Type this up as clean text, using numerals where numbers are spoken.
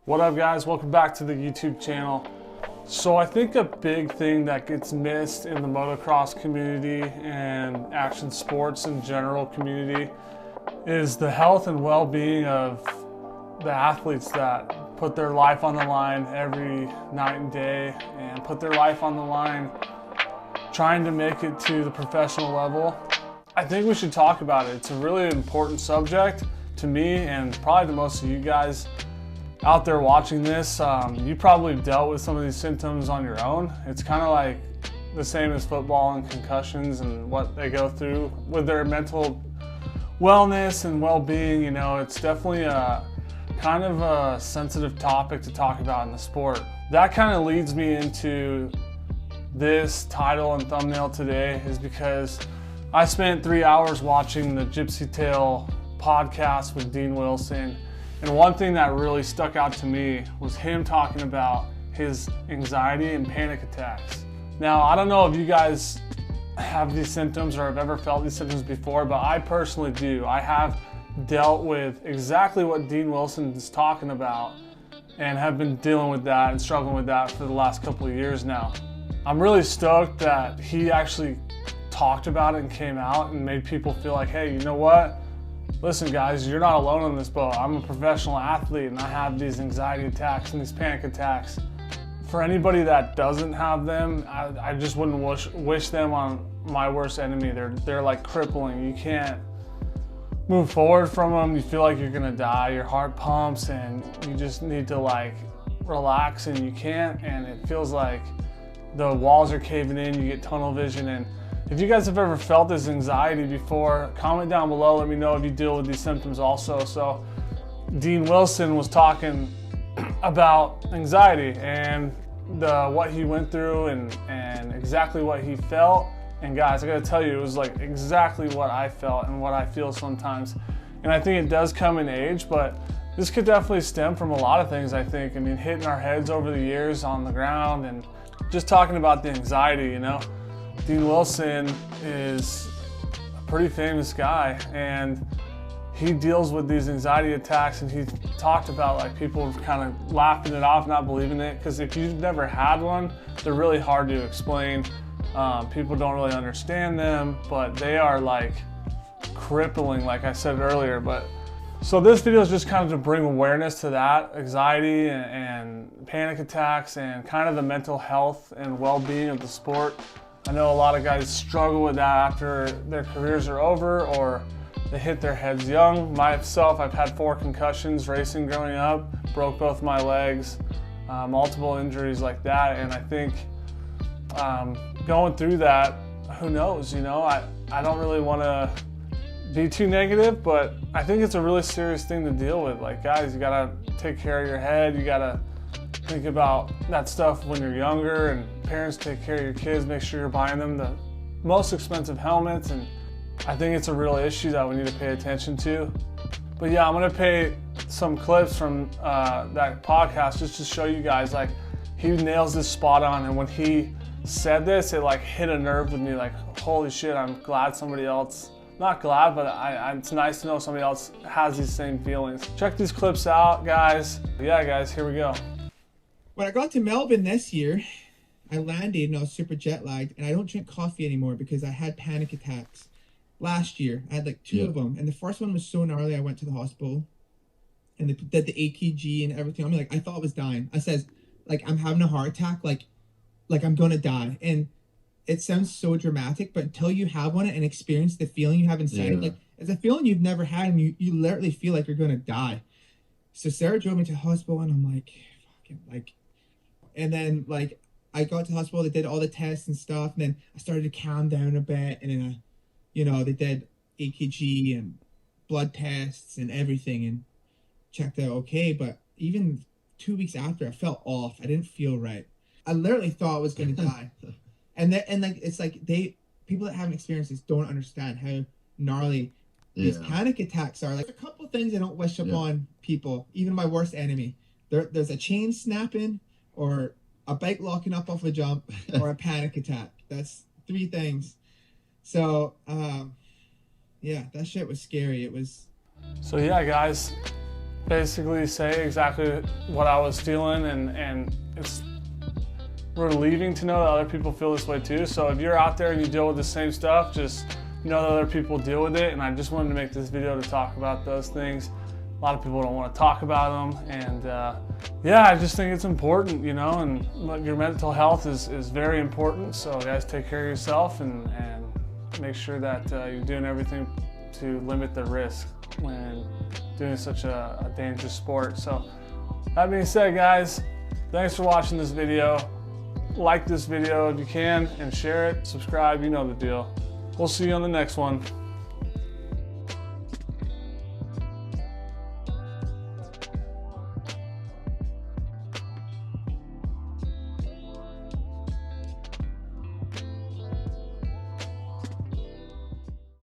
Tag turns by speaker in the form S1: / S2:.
S1: What up, guys? Welcome back to the YouTube channel. So I think a big thing that gets missed in the motocross community and action sports in general community is the health and well-being of the athletes that put their life on the line every night and day and put their life on the line trying to make it to the professional level. I think we should talk about it. It's a really important subject to me and probably to most of you guys out there watching this. You probably dealt with some of these symptoms on your own. It's kind of like the same as football and concussions and what they go through with their mental wellness and well-being. You know, it's definitely a kind of a sensitive topic to talk about in the sport. That kind of leads me into this title and thumbnail today, is because I spent 3 hours watching the Gypsy Tale podcast with Dean Wilson. And one thing that really stuck out to me was him talking about his anxiety and panic attacks. Now, I don't know if you guys have these symptoms or have ever felt these symptoms before, but I personally do. I have dealt with exactly what Dean Wilson is talking about and have been dealing with that and struggling with that for the last couple of years now. I'm really stoked that he actually talked about it and came out and made people feel like, hey, you know what? Listen, guys, you're not alone in this boat. I'm a professional athlete and I have these anxiety attacks and these panic attacks. For anybody that doesn't have them, I just wouldn't wish them on my worst enemy. They're like crippling. You can't move forward from them. You feel like you're gonna die. Your heart pumps and you just need to like relax and you can't, and it feels like the walls are caving in. You get tunnel vision. And if you guys have ever felt this anxiety before, comment down below. Let me know if you deal with these symptoms also. So Dean Wilson was talking about anxiety and what he went through and exactly what he felt. And guys, I gotta tell you, it was like exactly what I felt and what I feel sometimes. And I think it does come in age, but this could definitely stem from a lot of things, I think. I mean, hitting our heads over the years on the ground and just talking about the anxiety, you know. Dean Wilson is a pretty famous guy and he deals with these anxiety attacks, and he talked about like people kind of laughing it off, not believing it, because if you've never had one, they're really hard to explain. People don't really understand them, but they are like crippling, like I said earlier. But so this video is just kind of to bring awareness to that anxiety and panic attacks and kind of the mental health and well-being of the sport. I know a lot of guys struggle with that after their careers are over or they hit their heads young. Myself, I've had 4 concussions racing growing up, broke both my legs, multiple injuries like that. And I think going through that, who knows, you know, I don't really want to be too negative, but I think it's a really serious thing to deal with. Like, guys, you gotta take care of your head. You gotta think about that stuff when you're younger, and parents, take care of your kids, make sure you're buying them the most expensive helmets. And I think it's a real issue that we need to pay attention to. But yeah, I'm gonna play some clips from that podcast just to show you guys, like, he nails this spot on. And when he said this, it like hit a nerve with me, like, holy shit, I'm glad somebody else, not glad, but it's nice to know somebody else has these same feelings. Check these clips out, guys. Yeah, guys, here we go.
S2: When I got to Melbourne this year, I landed and I was super jet lagged, and I don't drink coffee anymore because I had panic attacks. Last year, I had like 2 of them, and the first one was so gnarly, I went to the hospital, and they did the EKG and everything. I mean, like, I thought I was dying. I says, like, I'm having a heart attack, like I'm gonna die. And it sounds so dramatic, but until you have one and experience the feeling you have inside, like, it's a feeling you've never had, and you literally feel like you're gonna die. So Sarah drove me to the hospital, and I'm like, fucking, like, and then like I got to the hospital, they did all the tests and stuff, and then I started to calm down a bit, and then you know, they did EKG and blood tests and everything and checked out okay. But even 2 weeks after, I felt off. I didn't feel right. I literally thought I was going to die. And like, it's like people that haven't experienced this don't understand how gnarly these panic attacks are. Like, a couple of things I don't wish upon people, even my worst enemy. There's a chain snapping, or a bike locking up off a jump, or a panic attack. That's 3 things. So, yeah, that shit was scary. It was.
S1: So yeah, guys, basically say exactly what I was feeling, and it's relieving to know that other people feel this way too. So if you're out there and you deal with the same stuff, just know that other people deal with it. And I just wanted to make this video to talk about those things. A lot of people don't want to talk about them, and yeah, I just think it's important, you know, and your mental health is very important. So guys, take care of yourself and make sure that you're doing everything to limit the risk when doing such a dangerous sport. So that being said, guys, thanks for watching this video. Like this video if you can, and share it, subscribe, you know the deal. We'll see you on the next one.